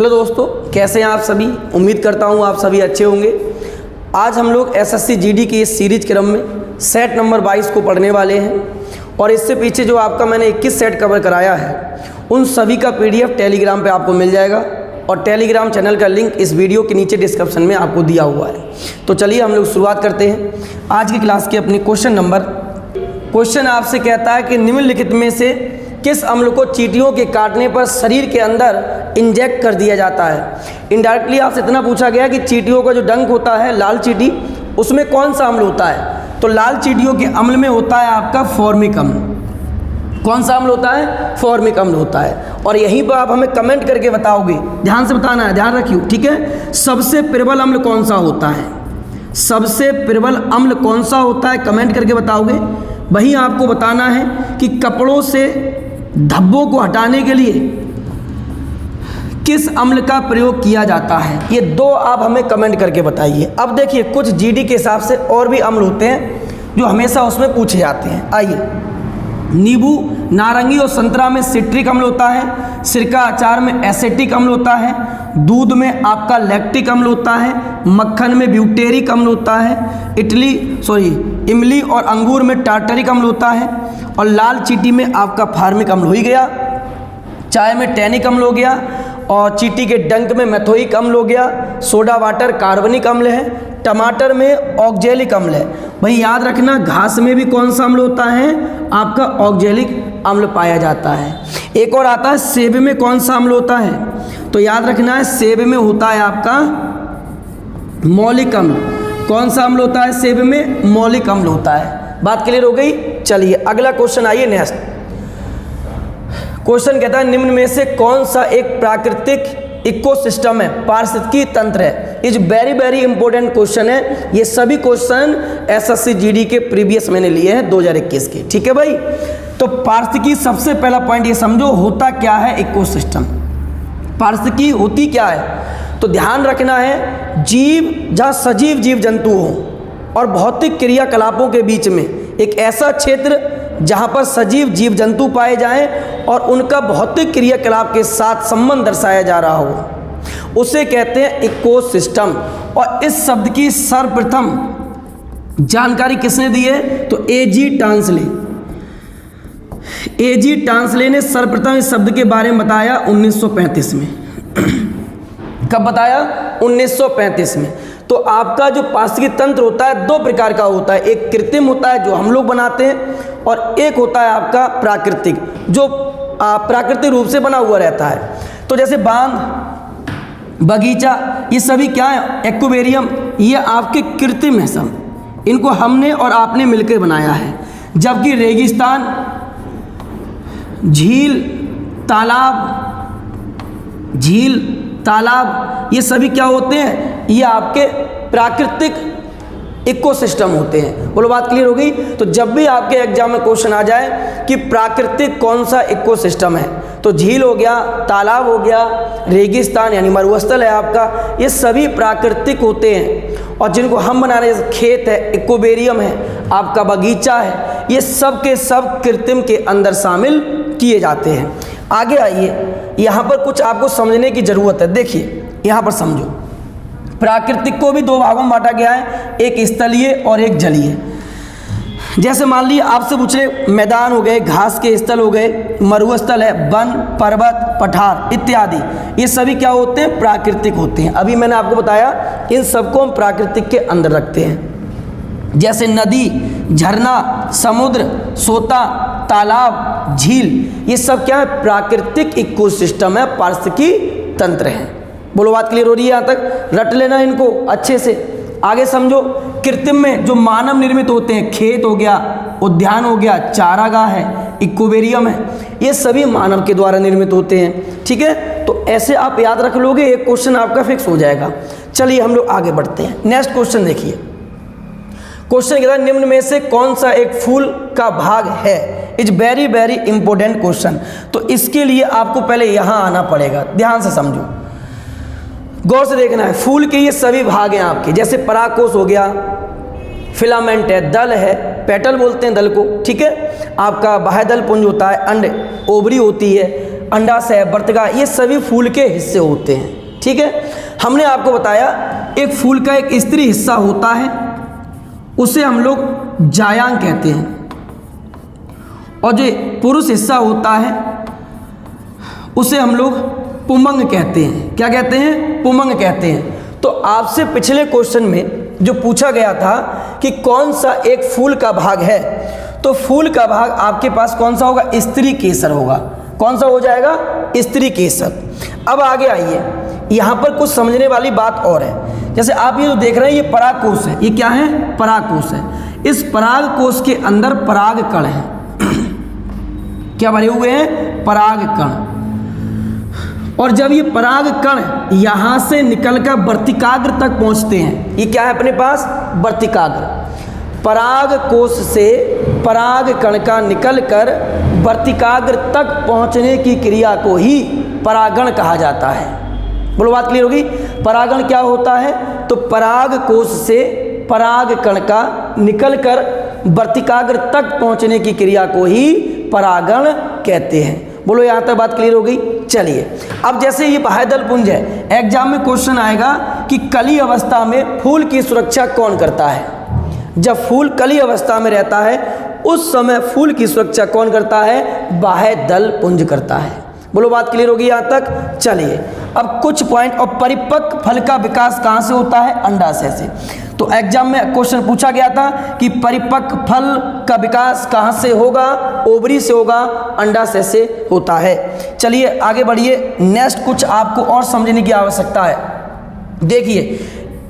Hello दोस्तों, कैसे हैं आप सभी। उम्मीद करता हूं आप सभी अच्छे होंगे। आज हम लोग एसएससी जीडी की इस सीरीज क्रम में सेट नंबर 22 को पढ़ने वाले हैं और इससे पीछे जो आपका मैंने 21 सेट कवर कराया है उन सभी का पीडीएफ टेलीग्राम पे आपको मिल जाएगा और टेलीग्राम चैनल का लिंक इस वीडियो के नीचे डिस्क्रिप्शन में आपको दिया हुआ है। तो चलिए हम लोग शुरुआत करते हैं आज की क्लास के अपने क्वेश्चन आपसे कहता है कि निम्नलिखित में से किस अम्ल को चींटियों के काटने पर शरीर के अंदर इंजेक्ट कर दिया जाता है। इनडायरेक्टली आपसे इतना पूछा गया कि चींटियों का जो डंक होता है लाल चींटी, उसमें कौन सा अम्ल होता है। तो लाल चींटियों के अम्ल में होता है आपका फॉर्मिक अम्ल। कौन सा अम्ल होता है? फॉर्मिक अम्ल होता है। और यहीं पर आप हमें कमेंट करके बताओगे, ध्यान से बताना है, ध्यान रखियो, ठीक है। सबसे प्रबल अम्ल कौन सा होता है? सबसे प्रबल अम्ल कौन सा होता है कमेंट करके बताओगे। वहीं आपको बताना है कि कपड़ों से धब्बों को हटाने के लिए किस अम्ल का प्रयोग किया जाता है। ये दो आप हमें कमेंट करके बताइए। अब देखिए, कुछ जीडी के हिसाब से और भी अम्ल होते हैं जो हमेशा उसमें पूछे जाते हैं। आइए, नींबू, नारंगी और संतरा में सिट्रिक अम्ल होता है। सिरका अचार में एसेटिक अम्ल होता है। दूध में आपका लैक्टिक अम्ल होता है। मक्खन में ब्यूटेरिक अम्ल होता है। इमली और अंगूर में टार्टरिक अम्ल होता है। और लाल चींटी में आपका फार्मिक अम्ल हो ही गया। चाय में टैनिक अम्ल हो गया और चींटी के डंक में मेथोइक अम्ल हो गया। सोडा वाटर कार्बनिक अम्ल है। टमाटर में ऑक्जेलिक अम्ल है। भाई याद रखना, घास में भी कौन सा अम्ल होता है? आपका ऑक्जेलिक अम्ल पाया जाता है। एक और आता है सेब में कौन सा अम्ल होता है? तो याद रखना है, सेब में होता है आपका मौलिक अम्ल। कौन सा अम्ल होता है सेब में? मौलिक अम्ल होता है। बात क्लियर हो गई। चलिए अगला क्वेश्चन, आइए नेक्स्ट क्वेश्चन कहता है निम्न में से कौन सा एक प्राकृतिक इकोसिस्टम है, पारिस्थितिकी तंत्र है। Is very very important question है। ये सभी क्वेश्चन एसएससी जीडी के प्रीवियस मैंने लिए हैं 2021 के, ठीक है भाई। तो पारिस्थितिकी, सबसे पहला पॉइंट ये समझो, होता क्या है इकोसिस्टम। पारिस्थितिकी होती क्या है? तो ध्यान रखना है, जीव जहाँ सजीव जीव जंतु हों और भौतिक क्रियाकलापों के बीच में एक ऐसा क्षेत्र जहाँ पर सजीव जीव जंतु पाए जाएं और उनका भौतिक क्रियाकलाप के साथ संबंध दर्शाया जा रहा हो, उसे कहते हैं इकोसिस्टम। और इस शब्द की सर्वप्रथम जानकारी किसने दी है? तो एजी टांसले ने सर्वप्रथम इस शब्द के बारे में बताया 1935 में। कब बताया? 1935 में। तो आपका जो पारिस्थितिकी तंत्र होता है दो प्रकार का होता है। एक कृत्रिम होता है जो हम लोग बनाते हैं और एक होता है आपका प्राकृतिक, जो प्राकृतिक रूप से बना हुआ रहता है। तो जैसे बांध, बगीचा, ये सभी क्या है? एक्वेरियम, ये आपके कृत्रिम है सब। इनको हमने और आपने मिलकर बनाया है। जबकि रेगिस्तान, झील, तालाब, ये सभी क्या होते हैं? ये आपके प्राकृतिक इकोसिस्टम होते हैं। बोलो, बात क्लियर हो गई। तो जब भी आपके एग्जाम में क्वेश्चन आ जाए कि प्राकृतिक कौन सा इकोसिस्टम है, तो झील हो गया, तालाब हो गया, रेगिस्तान यानी मरुस्थल है आपका, ये सभी प्राकृतिक होते हैं। और जिनको हम बना रहे हैं, खेत है, एक्वेरियम है, आपका बगीचा है, ये सब के सब कृत्रिम के अंदर शामिल किए जाते हैं। आगे आइए, यहाँ पर कुछ आपको समझने की ज़रूरत है। देखिए यहाँ पर समझो, प्राकृतिक को भी दो भागों में बांटा गया है, एक स्थलीय और एक जलीय। जैसे मान लीजिए आपसे पूछ रहे, मैदान हो गए, घास के स्थल हो गए, मरुस्थल है, वन, पर्वत, पठार इत्यादि, ये सभी क्या होते हैं? प्राकृतिक होते हैं। अभी मैंने आपको बताया इन सबको हम प्राकृतिक के अंदर रखते हैं। जैसे नदी, झरना, समुद्र, सोता, तालाब, झील, ये सब क्या है? प्राकृतिक इकोसिस्टम है, पारिस्थितिकी तंत्र है। बोलो, बात क्लियर हो रही है? यहाँ तक रट लेना इनको अच्छे से। आगे समझो, कृत्रिम में जो मानव निर्मित होते हैं, खेत हो गया, उद्यान हो गया, चारागाह है, एक्वेरियम है, ये सभी मानव के द्वारा निर्मित होते हैं, ठीक है। तो ऐसे आप याद रख लोगे, एक क्वेश्चन आपका फिक्स हो जाएगा। चलिए हम लोग आगे बढ़ते हैं। नेक्स्ट क्वेश्चन देखिए। क्वेश्चन कहता है निम्न में से कौन सा एक फूल का भाग है। Is very very important question. तो इसके लिए आपको पहले यहाँ आना पड़ेगा, ध्यान से समझो, गौर से देखना है। फूल के ये सभी भाग हैं आपके, जैसे परागकोश हो गया, फिलामेंट है, दल है, पेटल बोलते हैं दल को, ठीक है। आपका बाह्यदल पुंज होता है, अंड, ओवरी होती है, अंडाशय, वर्तिका, ये सभी फूल के हिस्से होते हैं। ठीक है, हमने आपको बताया एक फूल का एक स्त्री हिस्सा होता है, उसे हम लोग जायांग कहते हैं, और जो पुरुष हिस्सा होता है उसे हम लोग पुमंग कहते हैं। क्या कहते हैं? पुमंग कहते हैं। तो आपसे पिछले क्वेश्चन में जो पूछा गया था कि कौन सा एक फूल का भाग है, तो फूल का भाग आपके पास कौन सा होगा? स्त्री केसर होगा। कौन सा हो जाएगा? स्त्री केसर। अब आगे आइए, यहाँ पर कुछ समझने वाली बात और है। जैसे आप ये जो देख रहे हैं ये परागकोश है। ये क्या है? परागकोश है। इस परागकोश के अंदर परागकण है। क्या भरे हुए हैं? परागकण। और जब ये परागकण यहाँ से निकलकर वर्तिकाग्र तक पहुँचते हैं, ये क्या है अपने पास? वर्तिकाग्र। परागकोश से परागकण का निकलकर वर्तिकाग्र तक पहुँचने की क्रिया को ही परागण कहा जाता है। बोलो, बात क्लियर होगी? परागण क्या होता है? तो परागकोश से परागकण का निकलकर वर्तिकाग्र तक पहुँचने की क्रिया को ही परागण कहते हैं। बोलो, यहाँ तक बात क्लियर हो गई? चलिए, अब जैसे ये बाह्यदल पुंज है, एग्जाम में क्वेश्चन आएगा कि कली अवस्था में फूल की सुरक्षा कौन करता है? जब फूल कली अवस्था में रहता है उस समय फूल की सुरक्षा कौन करता है? बाह्यदल पुंज करता है। बोलो, बात क्लियर होगी यहाँ तक? चलिए, अब कुछ पॉइंट। और परिपक्व फल का विकास कहाँ से होता है? अंडाशय से। तो एग्जाम में क्वेश्चन पूछा गया था कि परिपक्व फल का विकास कहाँ से होगा? ओवरी से होगा, अंडाशय से होता है। चलिए आगे बढ़िए, नेक्स्ट कुछ आपको और समझने की आवश्यकता है। देखिए,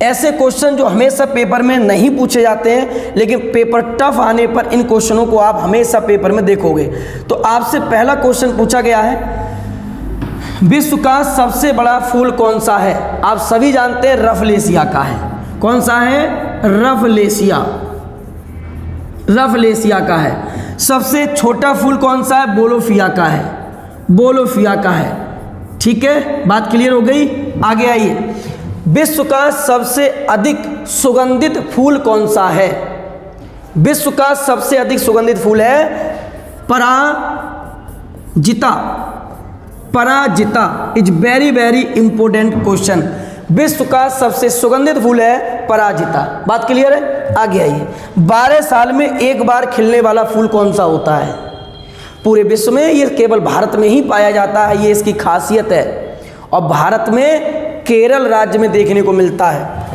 ऐसे क्वेश्चन जो हमेशा पेपर में नहीं पूछे जाते हैं, लेकिन पेपर टफ आने पर इन क्वेश्चनों को आप हमेशा पेपर में देखोगे। तो आपसे पहला क्वेश्चन पूछा गया है, विश्व का सबसे बड़ा फूल कौन सा है? आप सभी जानते हैं रफलेशिया का है। कौन सा है? रफलेशिया। रफलेशिया का है। सबसे छोटा फूल कौन सा है? बोलोफिया का है। बोलोफिया का है। ठीक है, बात क्लियर हो गई? आगे आइए, विश्व का सबसे अधिक सुगंधित फूल कौन सा है? विश्व का सबसे अधिक सुगंधित फूल है पराजिता। पराजिता is very very important question. विश्व का सबसे सुगंधित फूल है पराजिता। बात क्लियर है? आगे आइए, 12 साल में एक बार खिलने वाला फूल कौन सा होता है? पूरे विश्व में ये केवल भारत में ही पाया जाता है, ये इसकी खासियत है। और भारत में केरल राज्य में देखने को मिलता है।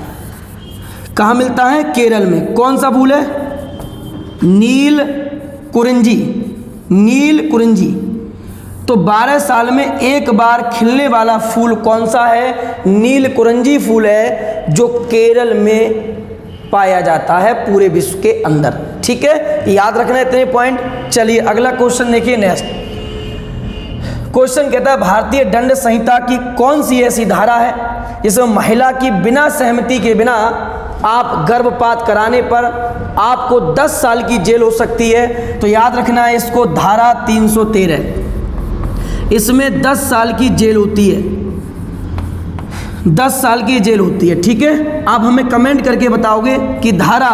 कहाँ मिलता है? केरल में। कौन सा फूल है? नील कुरिंजी। नील कुरिंजी। तो 12 साल में एक बार खिलने वाला फूल कौन सा है? नील कुरिंजी फूल है, जो केरल में पाया जाता है पूरे विश्व के अंदर। ठीक है, याद रखना इतने पॉइंट। चलिए अगला क्वेश्चन देखिए। नेक्स्ट क्वेश्चन कहता है, भारतीय दंड संहिता की कौन सी ऐसी धारा है जिसमें महिला की बिना सहमति के बिना आप गर्भपात कराने पर आपको 10 साल की जेल हो सकती है? तो याद रखना है इसको, धारा 313। इसमें 10 साल की जेल होती है। 10 साल की जेल होती है। ठीक है, आप हमें कमेंट करके बताओगे कि धारा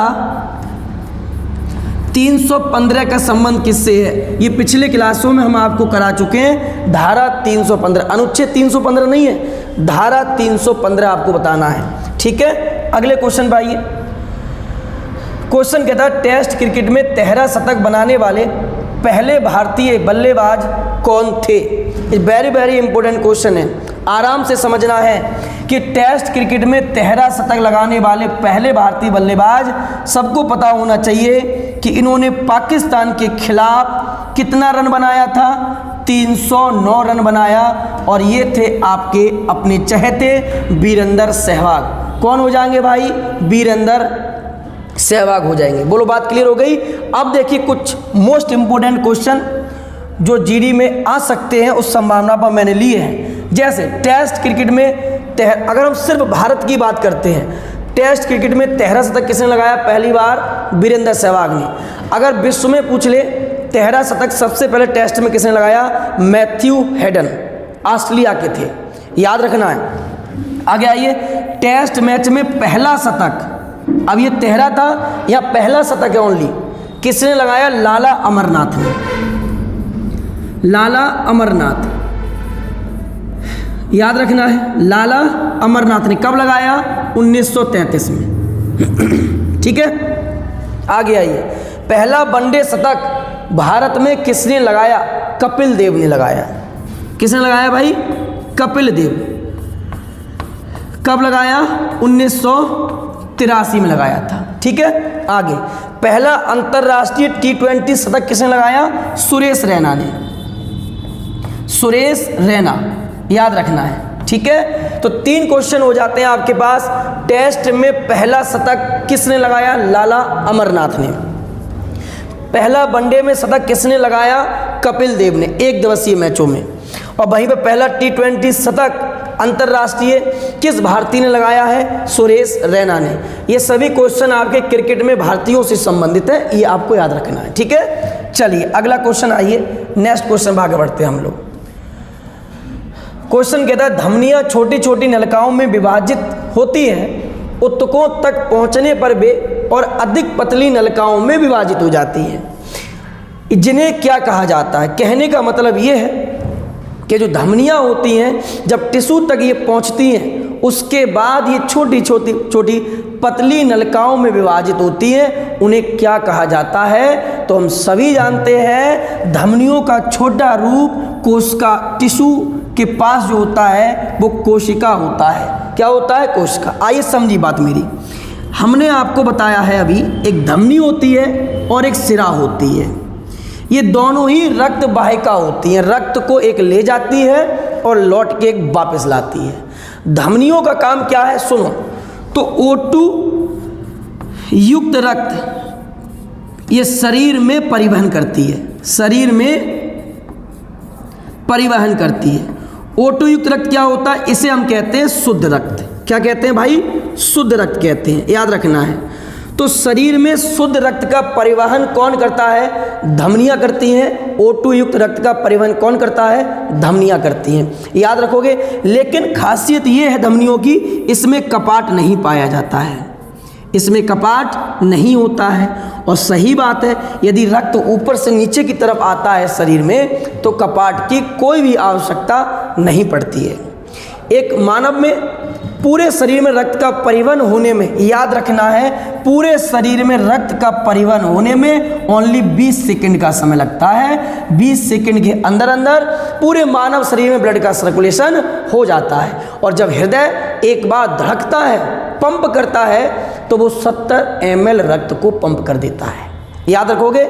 315 का संबंध किससे है? ये पिछले क्लासों में हम आपको करा चुके हैं। धारा 315, अनुच्छेद 315 नहीं है, धारा 315 आपको बताना है। ठीक है, अगले क्वेश्चन पर आइए। क्वेश्चन कहता है, टेस्ट क्रिकेट में 13 शतक बनाने वाले पहले भारतीय बल्लेबाज कौन थे? वेरी वेरी इंपॉर्टेंट क्वेश्चन है, आराम से समझना है कि टेस्ट क्रिकेट में 13 शतक लगाने वाले पहले भारतीय बल्लेबाज, सबको पता होना चाहिए कि इन्होंने पाकिस्तान के खिलाफ कितना रन बनाया था? 309 रन बनाया। और ये थे आपके अपने चहेते वीरेंद्र सहवाग। कौन हो जाएंगे भाई? वीरेंद्र सहवाग हो जाएंगे। बोलो, बात क्लियर हो गई? अब देखिए कुछ मोस्ट इंपोर्टेंट क्वेश्चन जो जीडी में आ सकते हैं, उस संभावना पर मैंने लिए हैं। जैसे टेस्ट क्रिकेट में अगर हम सिर्फ भारत की बात करते हैं, टेस्ट क्रिकेट में 13 शतक किसने लगाया? पहली बार वीरेंद्र सहवाग ने। अगर विश्व में पूछ ले 13 शतक सबसे पहले टेस्ट में किसने लगाया? मैथ्यू हेडन, ऑस्ट्रेलिया के थे, याद रखना है। आगे आइए, टेस्ट मैच में पहला शतक, अब ये 13 था या पहला शतक है ओनली, किसने लगाया? लाला अमरनाथ ने। लाला अमरनाथ। याद रखना है, लाला अमरनाथ ने कब लगाया? 1933 में। ठीक है, आगे आइए। पहला वनडे शतक भारत में किसने लगाया? कपिल देव ने लगाया। किसने लगाया भाई? कपिल देव। कब लगाया? 1983 में लगाया था। ठीक है, आगे। पहला अंतर्राष्ट्रीय T20 शतक किसने लगाया? सुरेश रैना ने। सुरेश रैना, याद रखना है। ठीक है, तो 3 क्वेश्चन हो जाते हैं आपके पास। टेस्ट में पहला शतक किसने लगाया? लाला अमरनाथ ने। पहला वनडे में शतक किसने लगाया? कपिल देव ने, 1 दिवसीय मैचों में। और वहीं पर पहला T20 शतक अंतर्राष्ट्रीय किस भारतीय ने लगाया है? सुरेश रैना ने। ये सभी क्वेश्चन आपके क्रिकेट में भारतीयों से संबंधित है, ये आपको याद रखना है। ठीक है, चलिए अगला क्वेश्चन, आइए नेक्स्ट क्वेश्चन आगे बढ़ते हैं हम लोग। क्वेश्चन कहता है धमनियां छोटी छोटी नलिकाओं में विभाजित होती हैं, उत्तकों तक पहुंचने पर वे और अधिक पतली नलिकाओं में विभाजित हो जाती हैं। जिन्हें क्या कहा जाता है? कहने का मतलब ये है कि जो धमनियां होती हैं जब टिश्यू तक ये पहुंचती हैं, उसके बाद ये छोटी छोटी पतली नलिकाओं में विभाजित होती हैं, उन्हें क्या कहा जाता है? तो हम सभी जानते हैं धमनियों का छोटा रूप कोशिका, टिश्यू के पास जो होता है वो कोशिका होता है। क्या होता है? कोशिका। आइए समझिए बात मेरी। हमने आपको बताया है अभी, एक धमनी होती है और एक सिरा होती है। ये दोनों ही रक्त वाहिका होती हैं, रक्त को एक ले जाती है और लौट के एक वापस लाती है। धमनियों का काम क्या है? सुनो तो O2 युक्त रक्त ये शरीर में परिवहन करती है, शरीर में परिवहन करती है। O2 युक्त रक्त क्या होता है? इसे हम कहते हैं शुद्ध रक्त। क्या कहते हैं भाई? शुद्ध रक्त कहते हैं, याद रखना है। तो शरीर में शुद्ध रक्त का परिवहन कौन करता है? धमनियां करती हैं। O2 युक्त रक्त का परिवहन कौन करता है? धमनियां करती हैं, याद रखोगे। लेकिन खासियत ये है धमनियों की, इसमें कपाट नहीं पाया जाता है, इसमें कपाट नहीं होता है। और सही बात है, यदि रक्त ऊपर से नीचे की तरफ आता है शरीर में तो कपाट की कोई भी आवश्यकता नहीं पड़ती है। एक मानव में पूरे शरीर में रक्त का परिवहन होने में, याद रखना है, पूरे शरीर में रक्त का परिवहन होने में ओनली 20 सेकंड का समय लगता है। 20 सेकंड के अंदर अंदर पूरे मानव शरीर में ब्लड का सर्कुलेशन हो जाता है। और जब हृदय एक बार धड़कता है, पंप करता है, तो वो 70 ml रक्त को पंप कर देता है। याद रखोगे,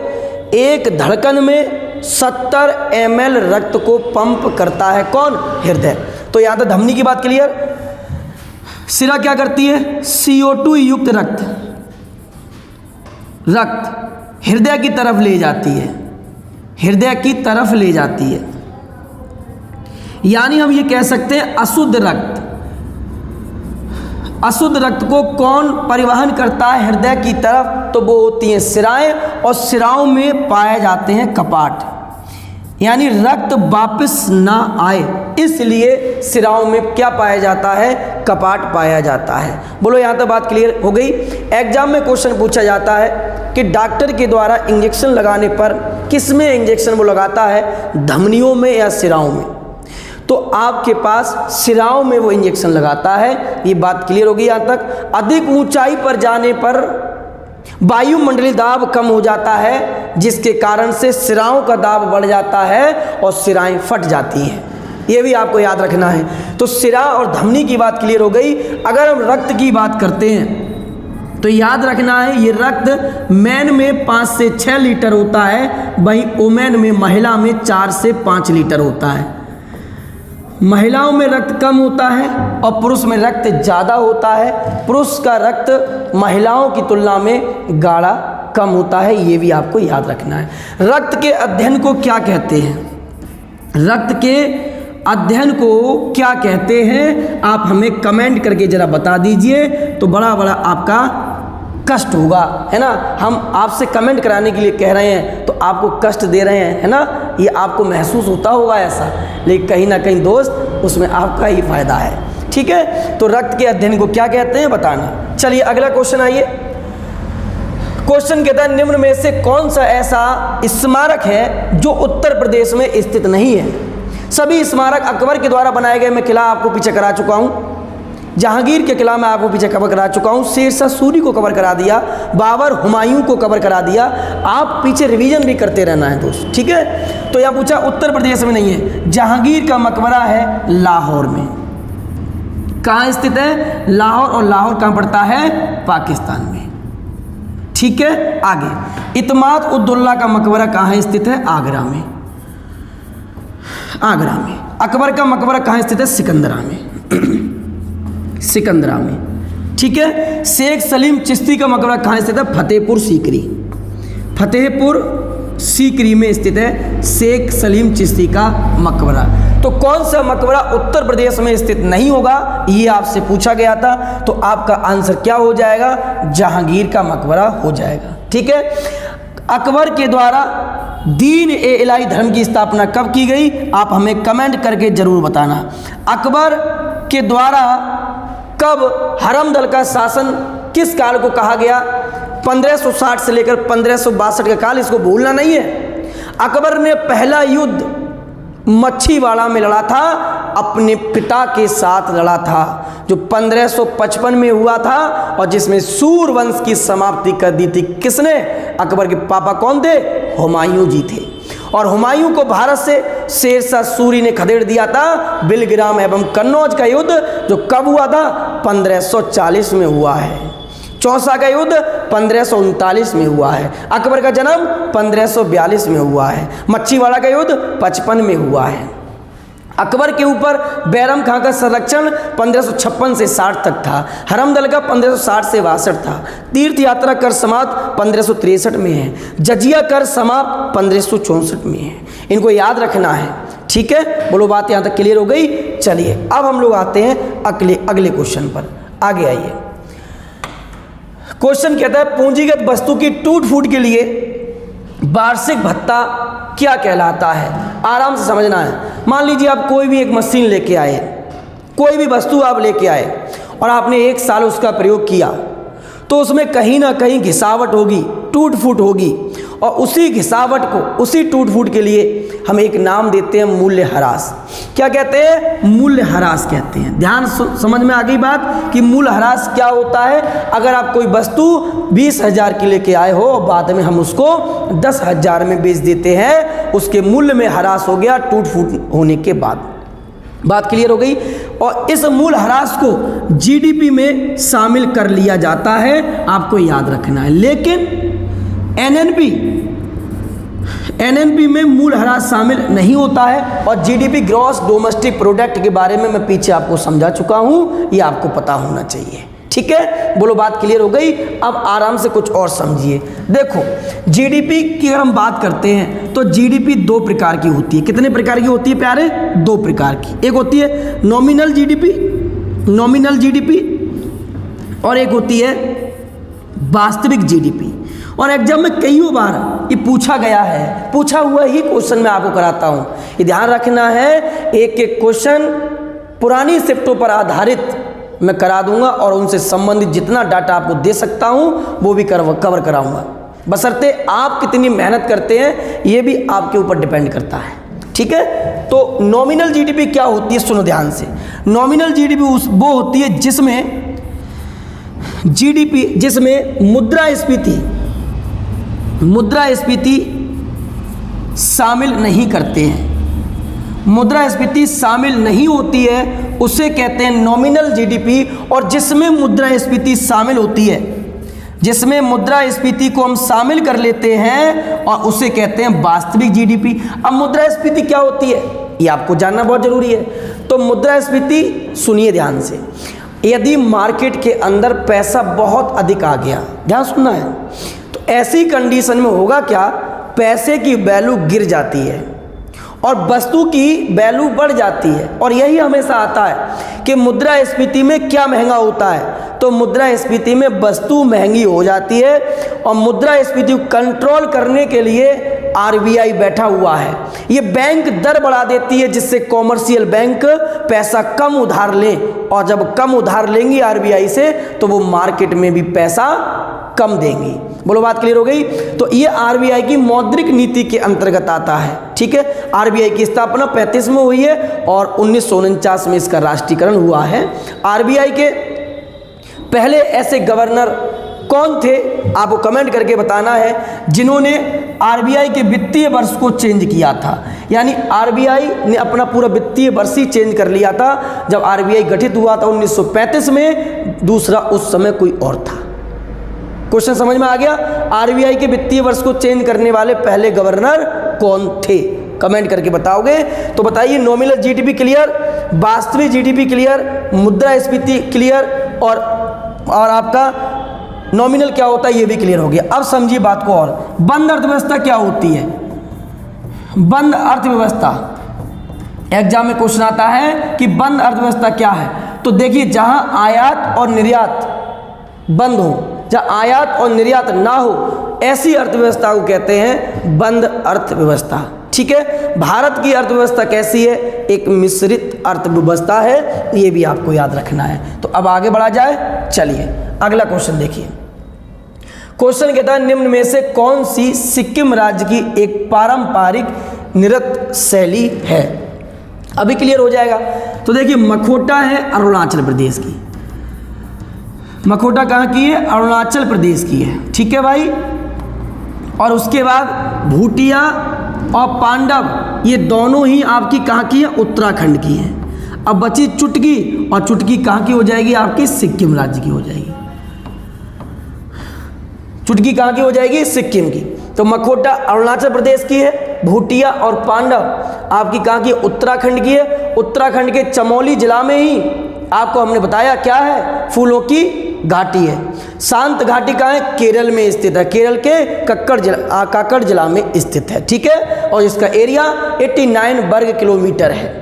एक धड़कन में 70 ml रक्त को पंप करता है कौन? हृदय। तो याद है, धमनी की बात क्लियर। सिरा क्या करती है? CO2 युक्त रक्त हृदय की तरफ ले जाती है, हृदय की तरफ ले जाती है। यानी हम ये कह सकते हैं अशुद्ध रक्त। अशुद्ध रक्त को कौन परिवहन करता है हृदय की तरफ? तो वो होती हैं सिराएं, और सिराओं में पाए जाते हैं कपाट, यानी रक्त वापस ना आए इसलिए सिराओं में क्या पाया जाता है? कपाट पाया जाता है। बोलो यहाँ तक बात क्लियर हो गई। एग्जाम में क्वेश्चन पूछा जाता है कि डॉक्टर के द्वारा इंजेक्शन लगाने पर किस में इंजेक्शन वो लगाता है? धमनियों में या सिराओं में? तो आपके पास सिराओं में वो इंजेक्शन लगाता है। ये बात क्लियर होगी यहाँ तक। अधिक ऊंचाई पर जाने पर वायुमंडलीय दाब कम हो जाता है, जिसके कारण से सिराओं का दाब बढ़ जाता है और सिराएं फट जाती हैं। ये भी आपको याद रखना है। तो सिरा और धमनी की बात क्लियर हो गई। अगर हम रक्त की बात करते हैं तो याद रखना है, ये रक्त मैन में 5 से 6 लीटर होता है, वहीं वुमेन में, महिला में 4 से 5 लीटर होता है। महिलाओं में रक्त कम होता है और पुरुष में रक्त ज़्यादा होता है। पुरुष का रक्त महिलाओं की तुलना में गाढ़ा कम होता है, ये भी आपको याद रखना है। रक्त के अध्ययन को क्या कहते हैं? रक्त के अध्ययन को क्या कहते हैं? आप हमें कमेंट करके ज़रा बता दीजिए, तो बड़ा बड़ा आपका कष्ट होगा, है ना। हम आपसे कमेंट कराने के लिए कह रहे हैं तो आपको कष्ट दे रहे हैं, है ना। ये आपको महसूस होता होगा ऐसा, लेकिन कहीं ना कहीं दोस्त उसमें आपका ही फायदा है। ठीक है, तो रक्त के अध्ययन को क्या कहते हैं बताना। चलिए अगला क्वेश्चन आइए। क्वेश्चन कहता है निम्न में से कौन सा ऐसा स्मारक है जो उत्तर प्रदेश में स्थित नहीं है? सभी स्मारक अकबर के द्वारा बनाए गए। मैं किला आपको पीछे करा चुका हूँ, जहांगीर के किला मैं आपको पीछे कवर करा चुका हूँ, शेरशाह सूरी को कवर करा दिया, बाबर हुमायूं को कवर करा दिया। आप पीछे रिवीजन भी करते रहना है दोस्त, ठीक है। तो यह पूछा उत्तर प्रदेश में नहीं है, जहांगीर का मकबरा है लाहौर में। कहाँ स्थित है? लाहौर। और लाहौर कहाँ पड़ता है? पाकिस्तान में, ठीक है। आगे इत्माद उद्दौला का मकबरा कहाँ स्थित है? आगरा में। आगरा में। अकबर का मकबरा कहाँ स्थित है? सिकंदरा में। सिकंदरा में, ठीक है। शेख सलीम चिश्ती का मकबरा कहाँ स्थित है? फतेहपुर सीकरी। फतेहपुर सीकरी में स्थित है शेख सलीम चिश्ती का मकबरा। तो कौन सा मकबरा उत्तर प्रदेश में स्थित नहीं होगा, ये आपसे पूछा गया था। तो आपका आंसर क्या हो जाएगा? जहांगीर का मकबरा हो जाएगा, ठीक है। अकबर के द्वारा दीन ए इलाही धर्म की स्थापना कब की गई? आप हमें कमेंट करके जरूर बताना। अकबर के द्वारा कब हरम दल का शासन किस काल को कहा गया? 1560 से लेकर 1562 का काल, इसको भूलना नहीं है। अकबर ने पहला युद्ध मच्छीवाड़ा में लड़ा था, अपने पिता के साथ लड़ा था, जो 1555 में हुआ था, और जिसमें सूर वंश की समाप्ति कर दी थी। किसने? अकबर के पापा कौन थे? हुमायूं जी थे। और हुमायूं को भारत से शेरशाह सूरी ने खदेड़ दिया था। बिलग्राम एवं कन्नौज का युद्ध जो कब हुआ था? 1540 में हुआ है। चौसा का युद्ध 1539 में हुआ है। अकबर का जन्म 1542 में हुआ है। मच्छीवाड़ा का युद्ध 55 में हुआ है। अकबर के ऊपर बैरम खां का संरक्षण 1556 से 60 तक था। हरमदल का 1560 से 62 था। तीर्थ यात्रा कर समाप्त 1563 में है। जजिया कर समाप्त 1564 में है। इनको याद रखना है, ठीक है। बोलो, बात यहाँ तक क्लियर हो गई? चलिए अब हम लोग आते हैं अगले क्वेश्चन पर। आगे आइए। क्वेश्चन कहता है पूंजीगत वस्तु की टूट फूट के लिए वार्षिक भत्ता क्या कहलाता है? आराम से समझना है। मान लीजिए आप कोई भी एक मशीन लेके आए, कोई भी वस्तु आप लेके आए और आपने 1 साल उसका प्रयोग किया, तो उसमें कहीं ना कहीं घिसावट होगी, टूट फूट होगी, और उसी घिसावट को, उसी टूट फूट के लिए हम एक नाम देते हैं मूल्यह्रास। क्या कहते हैं? मूल्यह्रास कहते हैं। ध्यान समझ में आ गई बात कि मूल्यह्रास क्या होता है? अगर आप कोई वस्तु 20,000 की लेके आए हो और बाद में हम उसको 10,000 में बेच देते हैं, उसके मूल्य में ह्रास हो गया टूट फूट होने के बाद। बात क्लियर हो गई? और इस मूल्यह्रास को जीडीपी में शामिल कर लिया जाता है, आपको याद रखना है। लेकिन एनएनपी में मूल्यह्रास शामिल नहीं होता है। और जीडीपी ग्रॉस डोमेस्टिक प्रोडक्ट के बारे में मैं पीछे आपको समझा चुका हूं, ये आपको पता होना चाहिए, ठीक है। बोलो, बात क्लियर हो गई? अब आराम से कुछ और समझिए। देखो, जीडीपी की अगर हम बात करते हैं तो जीडीपी 2 प्रकार की होती है। कितने प्रकार की होती है प्यारे? 2 प्रकार की। एक होती है नॉमिनल जीडीपी, और एक होती है वास्तविक जीडीपी। और एग्जाम में कई बार ये पूछा गया है, पूछा हुआ ही क्वेश्चन मैं आपको कराता हूँ। ये ध्यान रखना है, एक एक क्वेश्चन पुरानी शिफ्टों पर आधारित मैं करा दूंगा, और उनसे संबंधित जितना डाटा आपको दे सकता हूँ वो भी कवर कराऊंगा। बशर्ते आप कितनी मेहनत करते हैं ये भी आपके ऊपर डिपेंड करता है, ठीक है। तो नॉमिनल जीडीपी क्या होती है? सुनो ध्यान से। नॉमिनल जीडीपी वो होती है जिसमें मुद्रास्फीति शामिल नहीं करते हैं। मुद्रास्फीति शामिल नहीं होती है, उसे कहते हैं नॉमिनल जीडीपी। और जिसमें मुद्रास्फीति शामिल होती है, जिसमें मुद्रास्फीति को हम शामिल कर लेते हैं, और उसे कहते हैं वास्तविक जीडीपी। अब मुद्रास्फीति क्या होती है ये आपको जानना बहुत जरूरी है। तो मुद्रास्फीति, सुनिए ध्यान से, यदि मार्केट के अंदर पैसा बहुत अधिक आ गया, ध्यान सुनना है, तो ऐसी कंडीशन में होगा क्या? पैसे की वैल्यू गिर जाती है और वस्तु की वैल्यू बढ़ जाती है। और यही हमेशा आता है कि मुद्रास्फीति में क्या महंगा होता है? तो मुद्रास्फीति में वस्तु महंगी हो जाती है। और मुद्रास्फीति को कंट्रोल करने के लिए आरबीआई बैठा हुआ है। ये बैंक दर बढ़ा देती है, जिससे कॉमर्शियल बैंक पैसा कम उधार लें, और जब कम उधार लेंगी आरबीआई से तो वो मार्केट में भी पैसा कम देंगी। बोलो बात क्लियर हो गई। तो ये आरबीआई की मौद्रिक नीति के अंतर्गत आता है, ठीक है। आरबीआई की स्थापना 35 में हुई है और 1949 में इसका राष्ट्रीयकरण हुआ है। आरबीआई के पहले ऐसे गवर्नर कौन थे, आपको कमेंट करके बताना है, जिन्होंने आरबीआई के वित्तीय वर्ष को चेंज किया था। यानी आरबीआई ने अपना पूरा वित्तीय वर्ष ही चेंज कर लिया था। जब आरबीआई गठित हुआ था 1935 में, दूसरा उस समय कोई और था। क्वेश्चन समझ में आ गया। आरबीआई के वित्तीय वर्ष को चेंज करने वाले पहले गवर्नर कौन थे, कमेंट करके बताओगे। तो बताइए, नॉमिनल जीडीपी क्लियर, वास्तविक जीडीपी क्लियर, मुद्रास्फीति क्लियर, और आपका नॉमिनल क्या होता है ये भी क्लियर हो गया। अब समझिए बात को और, बंद अर्थव्यवस्था क्या होती है। बंद अर्थव्यवस्था एग्जाम में क्वेश्चन आता है कि बंद अर्थव्यवस्था क्या है। तो देखिए, जहां आयात और निर्यात बंद हो, जहां आयात और निर्यात ना हो, ऐसी अर्थव्यवस्था को कहते हैं बंद अर्थव्यवस्था, ठीक है। भारत की अर्थव्यवस्था कैसी है, एक मिश्रित अर्थव्यवस्था है, ये भी आपको याद रखना है। तो अब आगे बढ़ा जाए, चलिए अगला क्वेश्चन देखिए। क्वेश्चन कहता है, निम्न में से कौन सी सिक्किम राज्य की एक पारंपरिक नृत्य शैली है। अभी क्लियर हो जाएगा। तो देखिए, मखोटा है अरुणाचल प्रदेश की, मखोटा कहाँ की है, अरुणाचल प्रदेश की है, ठीक है भाई। और उसके बाद भूटिया और पांडव, ये दोनों ही आपकी कहाँ की है, उत्तराखंड की है। अब बची चुटकी, और चुटकी कहाँ की हो जाएगी, आपकी सिक्किम राज्य की हो जाएगी। चुटकी कहाँ की हो जाएगी, सिक्किम की। तो मखोटा अरुणाचल प्रदेश की है, भूटिया और पांडव आपकी कहाँ की, उत्तराखंड की है। उत्तराखंड के चमोली जिला में ही आपको हमने बताया क्या है, फूलों की घाटी है। शांत घाटी कहाँ है, केरल में स्थित है, केरल के काकड़ जिला में स्थित है, ठीक है। और इसका एरिया 89 वर्ग किलोमीटर है।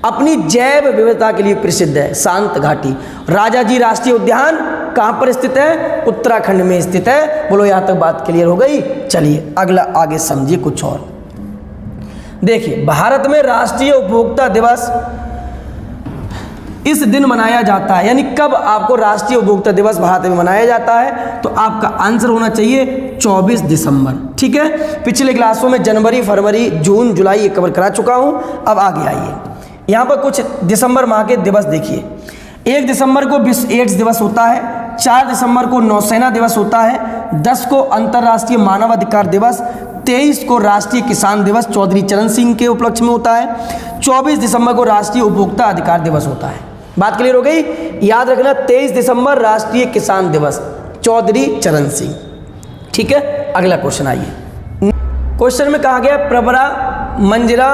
अपनी जैव विविधता के लिए प्रसिद्ध है शांत घाटी। राजाजी राष्ट्रीय उद्यान कहाँ पर स्थित है, उत्तराखंड में स्थित है। बोलो यहाँ तक बात क्लियर हो गई। चलिए अगला आगे समझिए कुछ और। देखिए, भारत में राष्ट्रीय उपभोक्ता दिवस इस दिन मनाया जाता है। यानी कब आपको राष्ट्रीय उपभोक्ता दिवस भारत में मनाया जाता है, तो आपका आंसर होना चाहिए 24 दिसंबर, ठीक है। पिछले क्लासों में जनवरी, फरवरी, जून, जुलाई ये कवर करा चुका हूं। अब आगे आइए, यहाँ पर कुछ दिसंबर माह के दिवस देखिए। 1 दिसंबर को विश्व एड्स दिवस होता है, 4 दिसंबर को नौसेना दिवस होता है, 10 को अंतर्राष्ट्रीय मानव अधिकार दिवस, 23 को राष्ट्रीय किसान दिवस चौधरी चरण सिंह के उपलक्ष्य में होता है, 24 दिसंबर को राष्ट्रीय उपभोक्ता अधिकार दिवस होता है। बात क्लियर हो गई। याद रखना, 23 दिसंबर राष्ट्रीय किसान दिवस चौधरी चरण सिंह, ठीक है। अगला क्वेश्चन आइए। क्वेश्चन में कहा गया, प्रवरा, मंजरा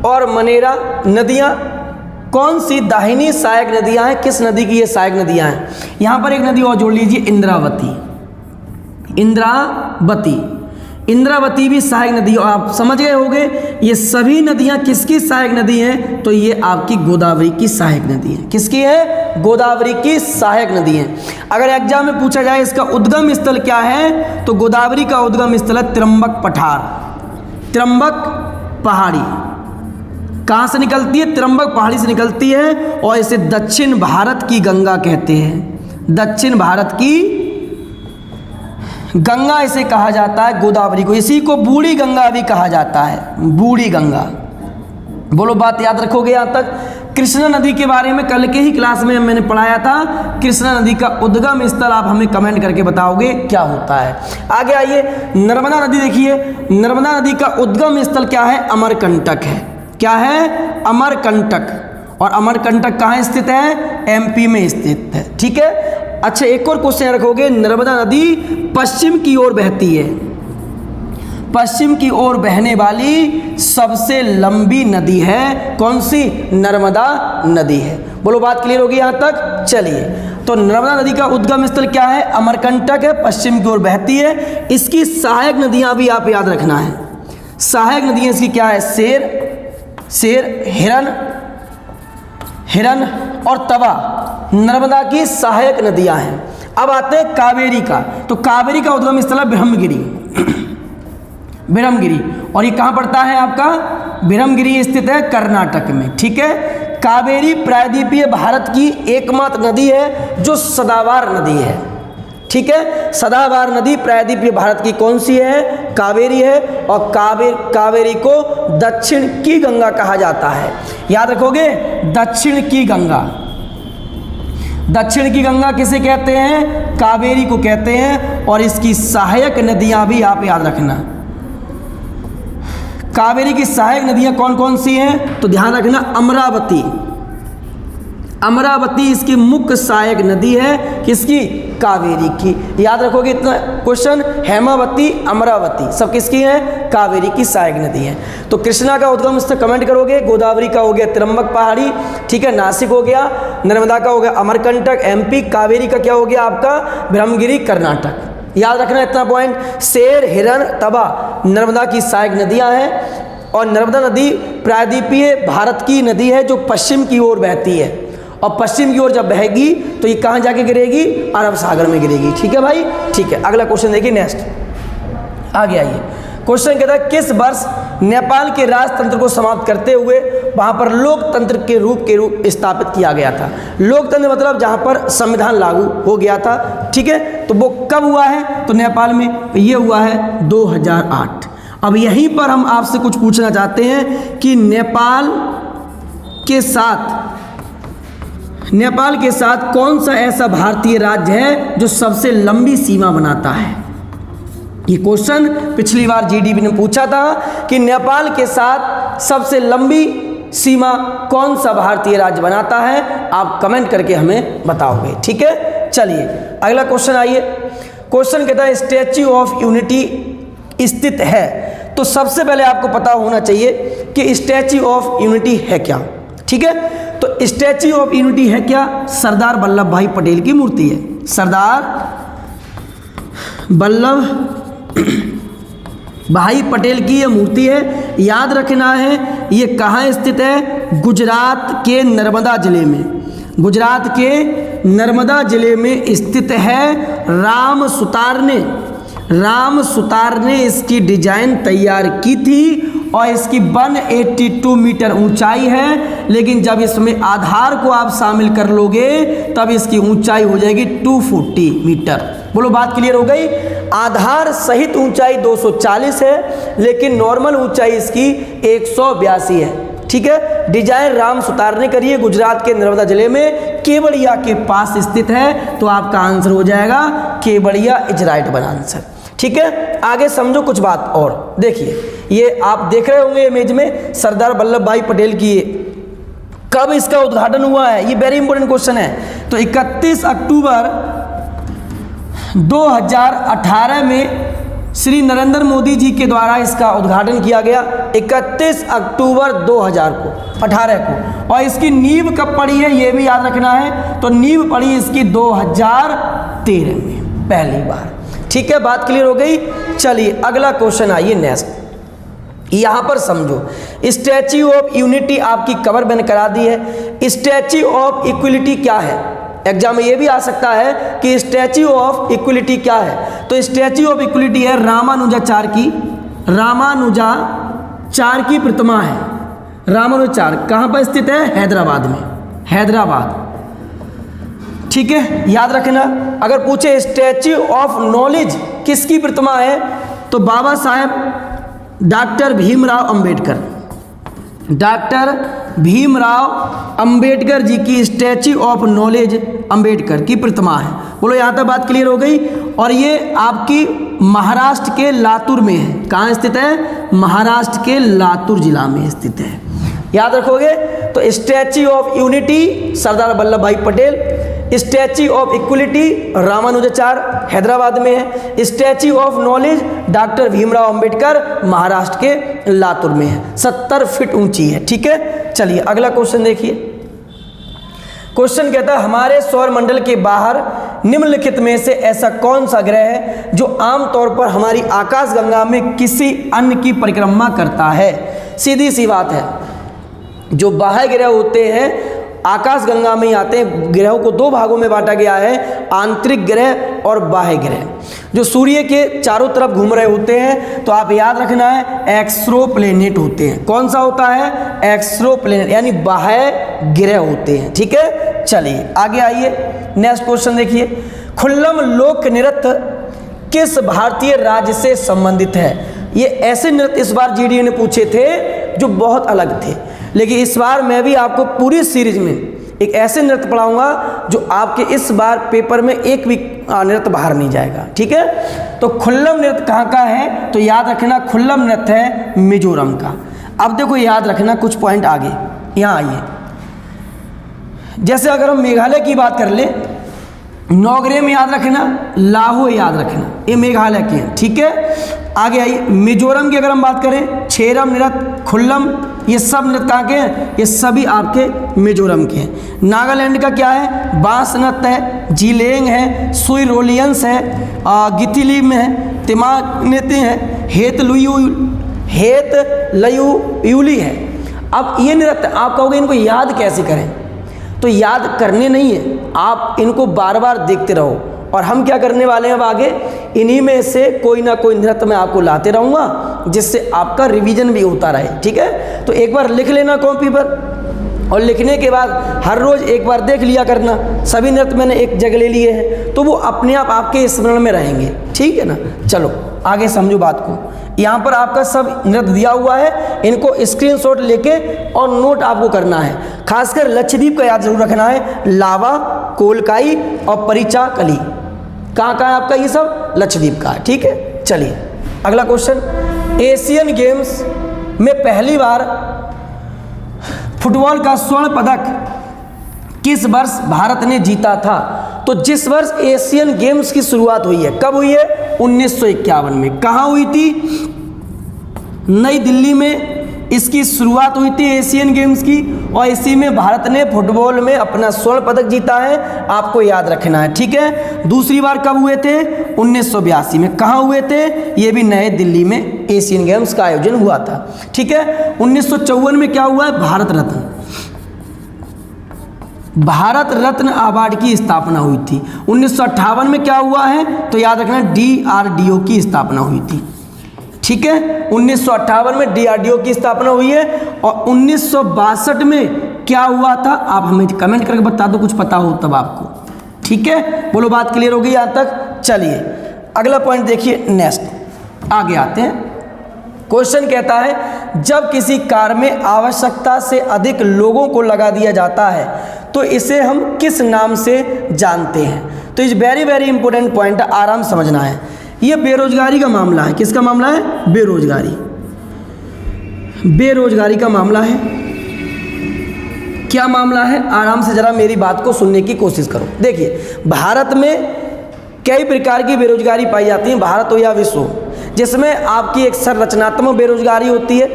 और मनेरा नदियां कौन सी दाहिनी सहायक नदियां हैं, किस नदी की ये सहायक नदियां हैं। यहां पर एक नदी और जोड़ लीजिए, इंद्रावती। इंद्रावती, इंद्रावती भी सहायक नदी, और आप समझ गए होंगे ये सभी नदियां किसकी सहायक नदी हैं, तो ये आपकी गोदावरी की सहायक नदी है। किसकी है, गोदावरी की सहायक नदी है। अगर एग्जाम में पूछा जाए इसका उद्गम स्थल क्या है, तो गोदावरी का उद्गम स्थल है त्र्यंबक पठार, त्र्यंबक पहाड़ी। कहाँ से निकलती है, त्र्यंबक पहाड़ी से निकलती है, और इसे दक्षिण भारत की गंगा कहते हैं। दक्षिण भारत की गंगा इसे कहा जाता है, गोदावरी को। इसी को बूढ़ी गंगा भी कहा जाता है, बूढ़ी गंगा। बोलो बात याद रखोगे यहाँ तक। कृष्णा नदी के बारे में कल के ही क्लास में मैंने पढ़ाया था। कृष्णा नदी का उद्गम स्थल आप हमें कमेंट करके बताओगे क्या होता है। आगे आइए, नर्मदा नदी देखिए। नर्मदा नदी का उद्गम स्थल क्या है, अमरकंटक है। क्या है, अमरकंटक। और अमरकंटक कहाँ स्थित है, एमपी में स्थित है, ठीक है। अच्छा, एक और क्वेश्चन रखोगे, नर्मदा नदी पश्चिम की ओर बहती है। पश्चिम की ओर बहने वाली सबसे लंबी नदी है कौन सी, नर्मदा नदी है। बोलो बात क्लियर होगी यहाँ तक। चलिए, तो नर्मदा नदी का उद्गम स्थल क्या है, अमरकंटक है, पश्चिम की ओर बहती है। इसकी सहायक नदियाँ भी आप याद रखना है। सहायक नदियाँ इसकी क्या है, शेर, हिरन और तवा नर्मदा की सहायक नदियां हैं। अब आते हैं कावेरी का। तो कावेरी का उद्गम स्थल है ब्रह्मगिरी, ब्रह्मगिरी। और ये कहाँ पड़ता है आपका, ब्रह्मगिरी स्थित है कर्नाटक में, ठीक है। कावेरी प्रायद्वीपीय भारत की एकमात्र नदी है जो सदाबहार नदी है, ठीक है। सदाबहार नदी प्रायद्वीपीय भारत की कौन सी है? कावेरी है। और कावेरी को दक्षिण की गंगा कहा जाता है। याद रखोगे, दक्षिण की गंगा। दक्षिण की गंगा किसे कहते हैं? कावेरी को कहते हैं। और इसकी सहायक नदियां भी आप याद रखना। कावेरी की सहायक नदियां कौन कौन सी हैं? तो ध्यान रखना, अमरावती। अमरावती इसकी मुख्य सहायक नदी है, किसकी? कावेरी की। याद रखोगे इतना क्वेश्चन, हेमावती, अमरावती सब किसकी हैं? कावेरी की सहायक नदी है। तो कृष्णा का उद्गम स्थल कमेंट करोगे, गोदावरी का हो गया त्र्यंबक पहाड़ी, ठीक है, नासिक हो गया, नर्मदा का हो गया अमरकंटक एमपी, कावेरी का क्या हो गया आपका? ब्रह्मगिरी कर्नाटक। याद रखना इतना पॉइंट। शेर, हिरण, तवा नर्मदा की सहायक नदियां हैं। और नर्मदा नदी प्रायद्वीपीय भारत की नदी है जो पश्चिम की ओर बहती है। और पश्चिम की ओर जब बहेगी तो ये कहाँ जाके गिरेगी? अरब सागर में गिरेगी। ठीक है भाई, ठीक है। अगला क्वेश्चन देखिए, नेक्स्ट आगे आइए। क्वेश्चन कहता है किस वर्ष नेपाल के राजतंत्र को समाप्त करते हुए वहाँ पर लोकतंत्र के रूप स्थापित किया गया था? लोकतंत्र मतलब जहाँ पर संविधान लागू हो गया था, ठीक है। तो वो कब हुआ है? तो नेपाल में ये हुआ है 2008। अब यहीं पर हम आपसे कुछ पूछना चाहते हैं कि नेपाल के साथ कौन सा ऐसा भारतीय राज्य है जो सबसे लंबी सीमा बनाता है? ये क्वेश्चन पिछली बार जीडीपी ने पूछा था कि नेपाल के साथ सबसे लंबी सीमा कौन सा भारतीय राज्य बनाता है। आप कमेंट करके हमें बताओगे, ठीक है। चलिए अगला क्वेश्चन आइए। क्वेश्चन कहता है स्टैच्यू ऑफ यूनिटी स्थित है। तो सबसे पहले आपको पता होना चाहिए कि स्टैच्यू ऑफ यूनिटी है क्या, ठीक है। तो स्टैच्यू ऑफ यूनिटी है क्या? सरदार वल्लभ भाई पटेल की मूर्ति है। सरदार वल्लभ भाई पटेल की ये मूर्ति है। याद रखना है ये कहाँ स्थित है? गुजरात के नर्मदा जिले में। गुजरात के नर्मदा जिले में स्थित है। राम सुतार ने इसकी डिजाइन तैयार की थी और इसकी 182 मीटर ऊंचाई है। लेकिन जब इसमें आधार को आप शामिल कर लोगे तब इसकी ऊंचाई हो जाएगी 240 मीटर। बोलो बात क्लियर हो गई। आधार सहित ऊंचाई 240 है, लेकिन नॉर्मल ऊंचाई इसकी 182 है, ठीक है। डिजाइन राम सुतार ने करी है, गुजरात के नर्मदा जिले में केवड़िया के पास स्थित है। तो आपका आंसर हो जाएगा Kevadia is right one answer, ठीक है। आगे समझो कुछ बात और। देखिए ये आप देख रहे होंगे इमेज में सरदार वल्लभ भाई पटेल की, कब इसका उद्घाटन हुआ है? ये वेरी इंपॉर्टेंट क्वेश्चन है। तो 31 अक्टूबर 2018 में श्री नरेंद्र मोदी जी के द्वारा इसका उद्घाटन किया गया। 31 अक्टूबर 2018 को। और इसकी नींव कब पड़ी है ये भी याद रखना है। तो नींव पड़ी इसकी 2013 में पहली बार, ठीक है। बात क्लियर हो गई। चलिए अगला क्वेश्चन आइए नेक्स्ट। यहां पर समझो, स्टैच्यू ऑफ यूनिटी आपकी कवर मैंने करा दी है। स्टैच्यू ऑफ इक्वलिटी क्या है? एग्जाम में ये भी आ सकता है कि स्टैच्यू ऑफ इक्वलिटी क्या है। तो स्टैच्यू ऑफ इक्वलिटी है रामानुजाचार्य की प्रतिमा है। रामानुजाचार्य कहाँ पर स्थित है? हैदराबाद में, हैदराबाद, ठीक है। याद रखना अगर पूछे स्टैच्यू ऑफ नॉलेज किसकी प्रतिमा है तो बाबा साहेब डॉक्टर भीमराव अंबेडकर जी की स्टैच्यू ऑफ नॉलेज अंबेडकर की प्रतिमा है। बोलो यहाँ तक बात क्लियर हो गई। और ये आपकी महाराष्ट्र के लातूर में है। कहाँ स्थित है? महाराष्ट्र के लातूर जिला में स्थित है। याद रखोगे। तो statue of unity Sardar Vallabh भाई Patel, statue of equality Ramanujacharya Hyderabad में है, statue of knowledge doctor Bhimrao Ambedkar Maharashtra के लातूर में है। 70 फीट ऊंची है, ठीक है। चलिए अगला क्वेश्चन देखिए। क्वेश्चन कहता है हमारे सौर मंडल के बाहर निम्नलिखित में से ऐसा कौन सा ग्रह है जो आमतौर पर हमारी आकाशगंगा में किसी अन्य की परिक्रमा करता है? सीधी सी बात है, जो बाह्य ग्रह होते हैं आकाशगंगा में ही आते हैं। ग्रहों को दो भागों में बांटा गया है, आंतरिक ग्रह और बाह्य ग्रह जो सूर्य के चारों तरफ घूम रहे होते हैं, तो आप याद रखना है एक्सोप्लैनेट होते हैं। कौन सा होता है? एक्सोप्लैनेट, यानी बाह्य ग्रह होते हैं। ठीक है, चलिए आगे आइए, नेक्स्ट क्वेश्चन देखिए। खुल्लम लोक नृत्य किस भारतीय राज्य से संबंधित है? ये ऐसे नृत्य इस बार जीडी ने पूछे थे जो बहुत अलग थे, लेकिन इस बार मैं भी आपको पूरी सीरीज में एक ऐसे नृत्य पढ़ाऊंगा जो आपके इस बार पेपर में एक भी नृत्य बाहर नहीं जाएगा। ठीक है, तो खुल्लम नृत्य कहाँ का है? तो याद रखना खुल्लम नृत्य है मिजोरम का। अब देखो याद रखना कुछ पॉइंट आगे, यहाँ आइए। जैसे अगर हम मेघालय की बात कर ले, नौगरे में याद रखना, लाहो याद रखना, ये मेघालय के हैं। ठीक है, आगे आइए। मिजोरम की अगर हम बात करें, छेरम नृत्य, खुल्लम, ये सब नृत्य कहाँ के हैं? ये सभी आपके मिजोरम के हैं। नागालैंड का क्या है? बांस नृत्य है, जीलेंग है, सुई रोलियंस है, गितिलिम है, तिमाक नृत्य है, हेत लयूली है। अब ये नृत्य आप कहोगे इनको याद कैसे करें? तो याद करने नहीं है, आप इनको बार बार देखते रहो, और हम क्या करने वाले हैं अब आगे, इन्हीं में से कोई ना कोई नृत्य मैं आपको लाते रहूँगा जिससे आपका रिवीजन भी होता रहे। ठीक है, तो एक बार लिख लेना कॉपी पर, और लिखने के बाद हर रोज़ एक बार देख लिया करना। सभी नृत्य मैंने एक जगह ले लिए हैं, तो वो अपने आप आपके स्मरण में रहेंगे। ठीक है ना, चलो आगे समझो बात को। यहाँ पर आपका सब नृत्य दिया हुआ है, इनको स्क्रीनशॉट लेके और नोट आपको करना है। खासकर लक्षद्वीप का याद जरूर रखना है, लावा, कोलकाई और परिचा कली। कहाँ है आपका ये सब? लक्षद्वीप का है। ठीक है, चलिए अगला क्वेश्चन। एशियन गेम्स में पहली बार फुटबॉल का स्वर्ण पदक किस वर्ष भारत ने जीता था? तो जिस वर्ष एशियन गेम्स की शुरुआत हुई है, कब हुई है? 1951 में। कहाँ हुई थी? नई दिल्ली में इसकी शुरुआत हुई थी एशियन गेम्स की, और इसी में भारत ने फुटबॉल में अपना स्वर्ण पदक जीता है, आपको याद रखना है। ठीक है, दूसरी बार कब हुए थे? 1982 में। कहाँ हुए थे? ये भी नई दिल्ली में एशियन गेम्स का आयोजन हुआ था। ठीक है, 1954 में क्या हुआ है? भारत रत्न अवार्ड की स्थापना हुई थी। 1958 में क्या हुआ है? तो याद रखना DRDO की स्थापना हुई थी। ठीक है, 1958 में DRDO की स्थापना हुई है, और 1962 में क्या हुआ था? आप हमें कमेंट करके बता दो, कुछ पता हो तब आपको। ठीक है, बोलो बात क्लियर हो गई यहाँ तक? चलिए अगला पॉइंट देखिए, नेक्स्ट आगे आते हैं। क्वेश्चन कहता है जब किसी कार में आवश्यकता से अधिक लोगों को लगा दिया जाता है तो इसे हम किस नाम से जानते हैं? तो इस वेरी इंपॉर्टेंट पॉइंट आराम समझना है। ये बेरोजगारी का मामला है। किसका मामला है? बेरोजगारी का मामला है। क्या मामला है? आराम से जरा मेरी बात को सुनने की कोशिश करो। देखिए, भारत में कई प्रकार की बेरोजगारी पाई जाती है, भारत हो या विश्व, जिसमें आपकी एक संरचनात्मक बेरोजगारी होती है,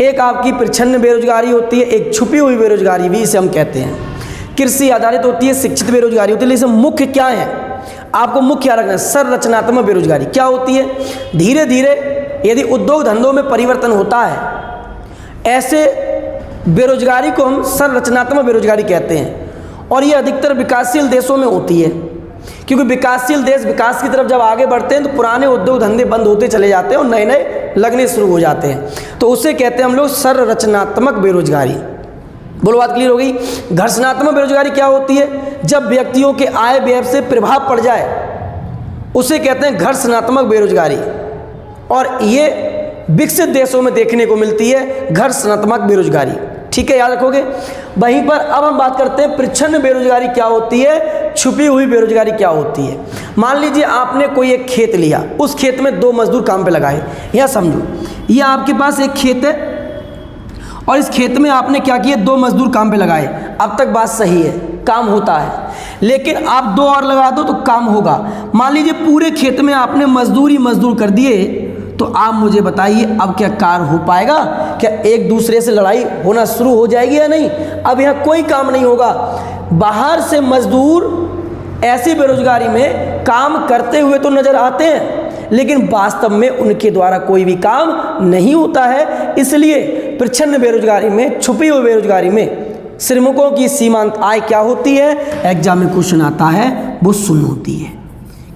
एक आपकी प्रच्छन्न बेरोजगारी होती है, एक छुपी हुई बेरोजगारी भी इसे हम कहते हैं, कृषि आधारित होती है, शिक्षित बेरोजगारी होती है। लेकिन मुख्य क्या है? आपको मुख्य क्या रखना है? संरचनात्मक बेरोजगारी क्या होती है? धीरे धीरे यदि उद्योग धंधों में परिवर्तन होता है, ऐसे बेरोजगारी को हम संरचनात्मक बेरोजगारी कहते हैं, और ये अधिकतर विकासशील देशों में होती है, क्योंकि विकासशील देश विकास की तरफ जब आगे बढ़ते हैं तो पुराने उद्योग धंधे बंद होते चले जाते हैं और नए नए लगने शुरू हो जाते हैं, तो उसे कहते हैं हम लोग संरचनात्मक बेरोजगारी। बोलो बात क्लियर हो गई? घर्षणात्मक बेरोजगारी क्या होती है? जब व्यक्तियों के आय व्यय से प्रभाव पड़ जाए उसे कहते हैं घर्षणात्मक बेरोजगारी, और ये विकसित देशों में देखने को मिलती है घर्षणात्मक बेरोजगारी। ठीक है, याद रखोगे। वहीं पर अब हम बात करते हैं प्रच्छन्न बेरोजगारी क्या होती है, छुपी हुई बेरोजगारी क्या होती है। मान लीजिए आपने कोई एक खेत लिया, उस खेत में 2 मजदूर काम पे लगाए। यह समझो, ये आपके पास एक खेत है और इस खेत में आपने क्या किया, 2 मजदूर काम पे लगाए। अब तक बात सही है, काम होता है, लेकिन आप 2 और लगा दो तो काम होगा। मान लीजिए पूरे खेत में आपने मजदूर ही मजदूर कर दिए, तो आप मुझे बताइए अब क्या कार्य हो पाएगा? क्या एक दूसरे से लड़ाई होना शुरू हो जाएगी या नहीं? अब यहाँ कोई काम नहीं होगा। बाहर से मजदूर ऐसी बेरोजगारी में काम करते हुए तो नजर आते हैं, लेकिन वास्तव में उनके द्वारा कोई भी काम नहीं होता है। इसलिए प्रच्छन्न बेरोजगारी में, छुपी हुई बेरोजगारी में श्रमिकों की सीमांत आय क्या होती है? एग्जाम में क्वेश्चन आता है, वो शून्य होती है।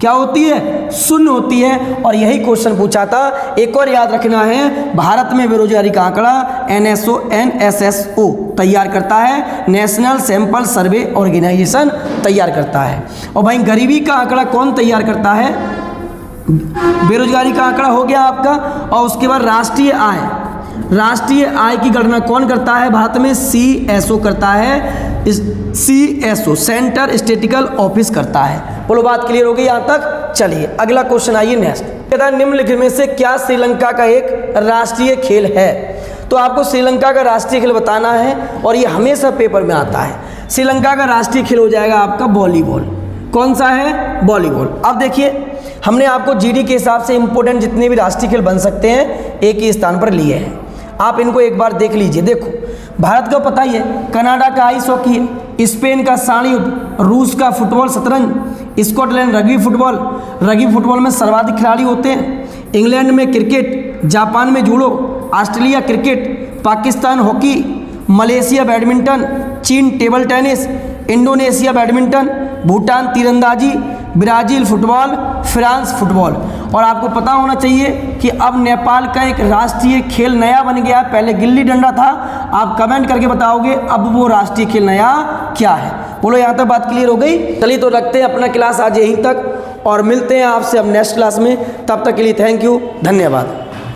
क्या होती है? शून्य होती है। और यही क्वेश्चन पूछा था। एक और याद रखना है, भारत में बेरोजगारी का आंकड़ा NSSO तैयार करता है, नेशनल सैंपल सर्वे ऑर्गेनाइजेशन तैयार करता है। और भाई गरीबी का आंकड़ा कौन तैयार करता है? बेरोजगारी का आंकड़ा हो गया आपका। और उसके बाद राष्ट्रीय आय, राष्ट्रीय आय की गणना कौन करता है भारत में? CSO करता है। CSO सेंटर स्टैटिस्टिकल ऑफिस करता है। बोलो बात क्लियर हो गई यहाँ तक? चलिए अगला क्वेश्चन आइए नेक्स्ट। कहता है निम्नलिखित में से क्या श्रीलंका का एक राष्ट्रीय खेल है? तो आपको श्रीलंका का राष्ट्रीय खेल बताना है और ये हमेशा पेपर में आता है। श्रीलंका का राष्ट्रीय खेल हो जाएगा आपका वॉलीबॉल। कौन सा है? वॉलीबॉल। अब देखिए हमने आपको जीडी के हिसाब से इंपॉर्टेंट जितने भी राष्ट्रीय खेल बन सकते हैं एक ही स्थान पर लिए हैं। आप इनको एक बार देख लीजिए। देखो भारत का पता ही है, कनाडा का आइस हॉकी है, स्पेन का साड़ी युद्ध, रूस का फुटबॉल शतरंज, Scotland rugby football. Rugby football में सर्वाधिक खिलाड़ी होते हैं। इंग्लैंड में क्रिकेट, जापान में judo, Australia cricket, Pakistan hockey, Malaysia badminton, चीन table tennis, Indonesia badminton, Bhutan तीरंदाजी, ब्राज़ील फुटबॉल, फ्रांस फुटबॉल। और आपको पता होना चाहिए कि अब नेपाल का एक राष्ट्रीय खेल नया बन गया है। पहले गिल्ली डंडा था, आप कमेंट करके बताओगे अब वो राष्ट्रीय खेल नया क्या है। बोलो यहाँ तक बात क्लियर हो गई? चलिए तो रखते हैं अपना क्लास आज यहीं तक और मिलते हैं आपसे अब नेक्स्ट क्लास में। तब तक के लिए थैंक यू, धन्यवाद।